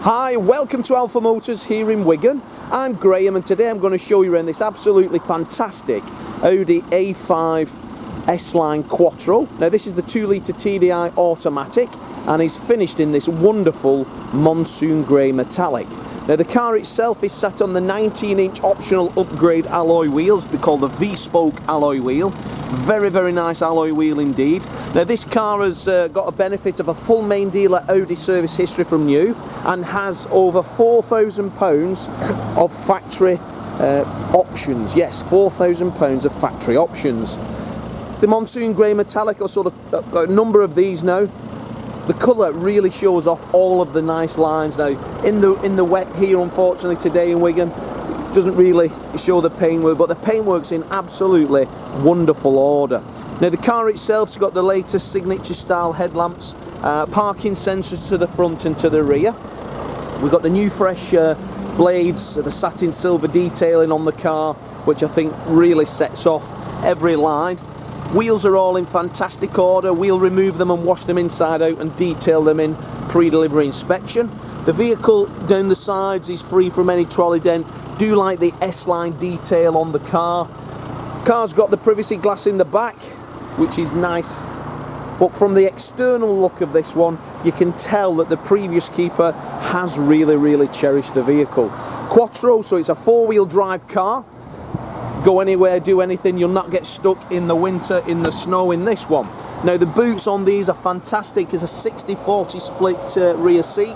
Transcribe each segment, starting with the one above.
Hi, welcome to Alpha Motors here in Wigan. I'm Graham and today I'm going to show you around this absolutely fantastic Audi A5 S-Line Quattro. Now this is the 2-litre TDI automatic and is finished in this wonderful Monsoon grey metallic. Now the car itself is sat on the 19-inch optional upgrade alloy wheels. They're called the V-spoke alloy wheel. Very, very nice alloy wheel indeed. Now this car has got a benefit of a full main dealer Audi service history from new and has over £4,000 of factory options. Yes, £4,000 of factory options. The Monsoon grey metallic, or sort of a number of these now. The colour really shows off all of the nice lines. Now in the wet here, unfortunately today in Wigan, doesn't really show the paintwork, but the paintwork's in absolutely wonderful order. Now the car itself's got the latest signature style headlamps, parking sensors to the front and to the rear. We've got the new fresh blades, the satin silver detailing on the car, which I think really sets off every line. Wheels are all in fantastic order. We'll remove them and wash them inside out and detail them in pre-delivery inspection. The vehicle down the sides is free from any trolley dent. Do like the S-Line detail on the car. Car's got the privacy glass in the back, which is nice. But from the external look of this one, you can tell that the previous keeper has really cherished the vehicle. Quattro, so it's a 4-wheel drive car. Go anywhere, do anything, you'll not get stuck in the winter, in the snow in this one. Now the boots on these are fantastic. It's a 60-40 split rear seat.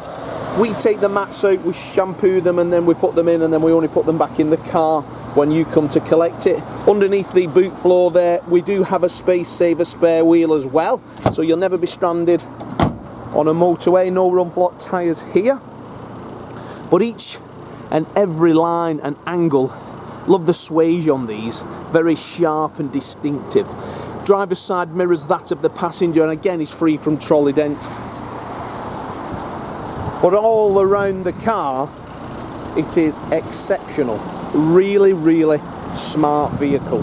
We take the mats out, we shampoo them and then we put them in, and then we only put them back in the car when you come to collect it. Underneath the boot floor there, we do have a space saver spare wheel as well, so you'll never be stranded on a motorway. No run flat tyres here. But each and every line and angle, love the swage on these, very sharp and distinctive. Driver's side mirrors that of the passenger and again is free from trolley dent. But all around the car, it is exceptional. Really smart vehicle.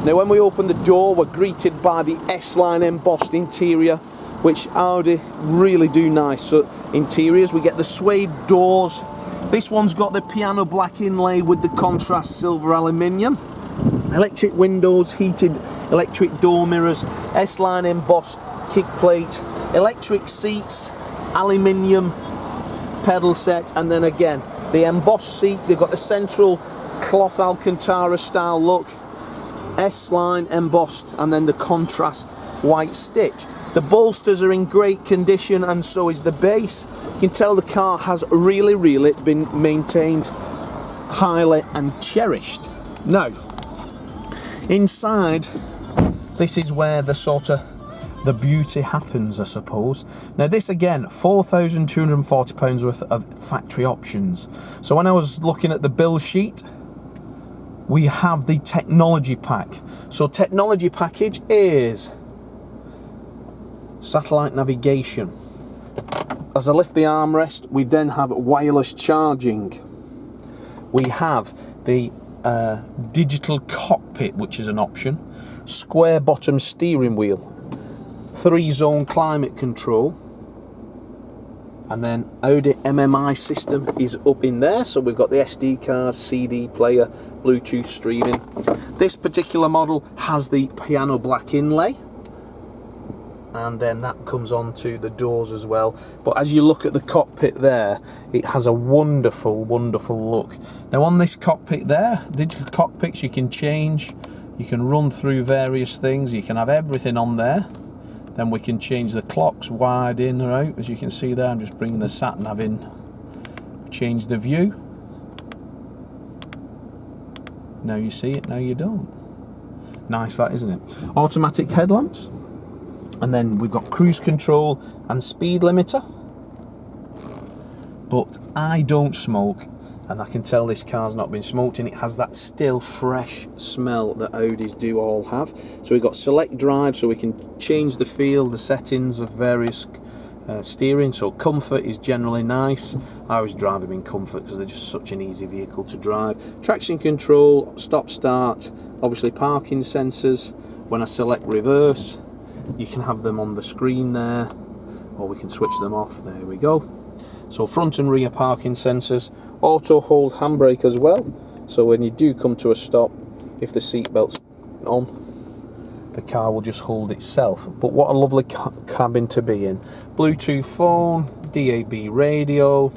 Now when we open the door, we're greeted by the S-Line embossed interior, which Audi really do nice. So interiors, we get the suede doors. This one's got the piano black inlay with the contrast silver aluminium. Electric windows, heated electric door mirrors, S-Line embossed kick plate, electric seats, aluminium pedal set, and then again the embossed seat. They've got the central cloth Alcantara style look, S-Line embossed, and then the contrast white stitch. The bolsters are in great condition and so is the base. You can tell the car has really been maintained highly and cherished. Now inside, this is where the beauty happens, I suppose. Now this again, £4,240 worth of factory options. So when I was looking at the bill sheet, we have the technology pack. So technology package is satellite navigation. As I lift the armrest, we then have wireless charging. We have the digital cockpit, which is an option, square bottom steering wheel, 3-zone climate control, and then Audi MMI system is up in there. So we've got the SD card, CD player, Bluetooth streaming. This particular model has the piano black inlay, and then that comes onto the doors as well. But as you look at the cockpit there, it has a wonderful look. Now on this cockpit there, digital cockpits, you can change, you can run through various things, you can have everything on there. Then we can change the clocks wide in or out. As you can see there, I'm just bringing the SAT NAV in. Change the view. Now you see it, now you don't. Nice that, isn't it? Automatic headlamps. And then we've got cruise control and speed limiter. But I don't smoke, and I can tell this car's not been smoked, and it has that still fresh smell that Audis do all have. So we've got select drive, so we can change the feel, the settings of various steering. So comfort is generally nice. I always drive them in comfort because they're just such an easy vehicle to drive. Traction control, stop start, obviously parking sensors. When I select reverse, you can have them on the screen there, or we can switch them off. There we go. So front and rear parking sensors, auto hold handbrake as well, so when you do come to a stop, if the seatbelt's on, the car will just hold itself. But what a lovely cabin to be in. Bluetooth phone, DAB radio,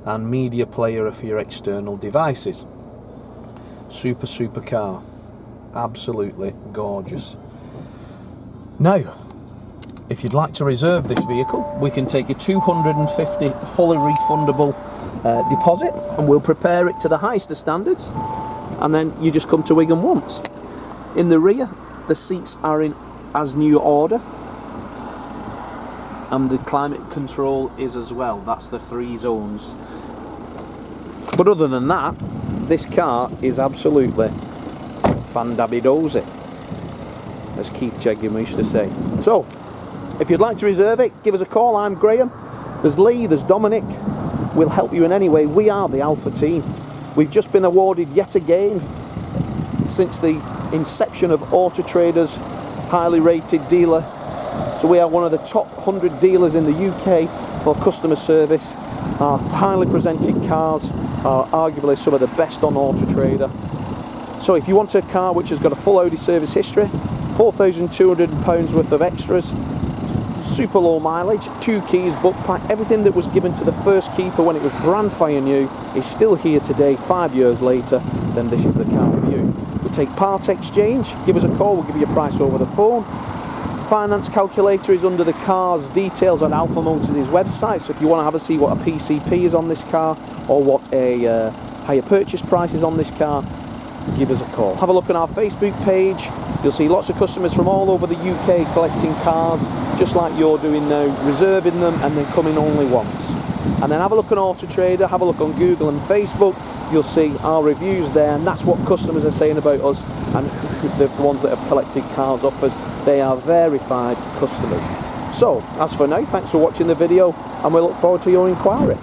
and media player for your external devices. Super car, absolutely gorgeous. Now, if you'd like to reserve this vehicle, we can take a $250 fully refundable deposit, and we'll prepare it to the highest of standards, and then you just come to Wigan once. In the rear, the seats are in as new order, and the climate control is as well. That's the 3 zones. But other than that, this car is absolutely fan-dabby-dozy, as Keith Chegwin used to say. So, if you'd like to reserve it, give us a call. I'm Graham. There's Lee, there's Dominic. We'll help you in any way. We are the Alpha team. We've just been awarded yet again, since the inception of Auto Trader's highly rated dealer. So we are one of the top 100 dealers in the UK for customer service. Our highly presented cars are arguably some of the best on Auto Trader. So if you want a car which has got a full Audi service history, £4,200 worth of extras, super low mileage, 2 keys, book pack, everything that was given to the first keeper when it was brand fire new is still here today, 5 years later, then this is the car for you. We take part exchange, give us a call, we'll give you a price over the phone. Finance calculator is under the car's details on Alpha Motors' website, so if you want to have a see what a PCP is on this car, or what a higher purchase price is on this car, give us a call. Have a look on our Facebook page. You'll see lots of customers from all over the UK collecting cars, just like you're doing now, reserving them and then coming only once. And then have a look on Auto Trader, have a look on Google and Facebook. You'll see our reviews there, and that's what customers are saying about us, and the ones that have collected cars off us. They are verified customers. So, as for now, thanks for watching the video, and we look forward to your inquiry.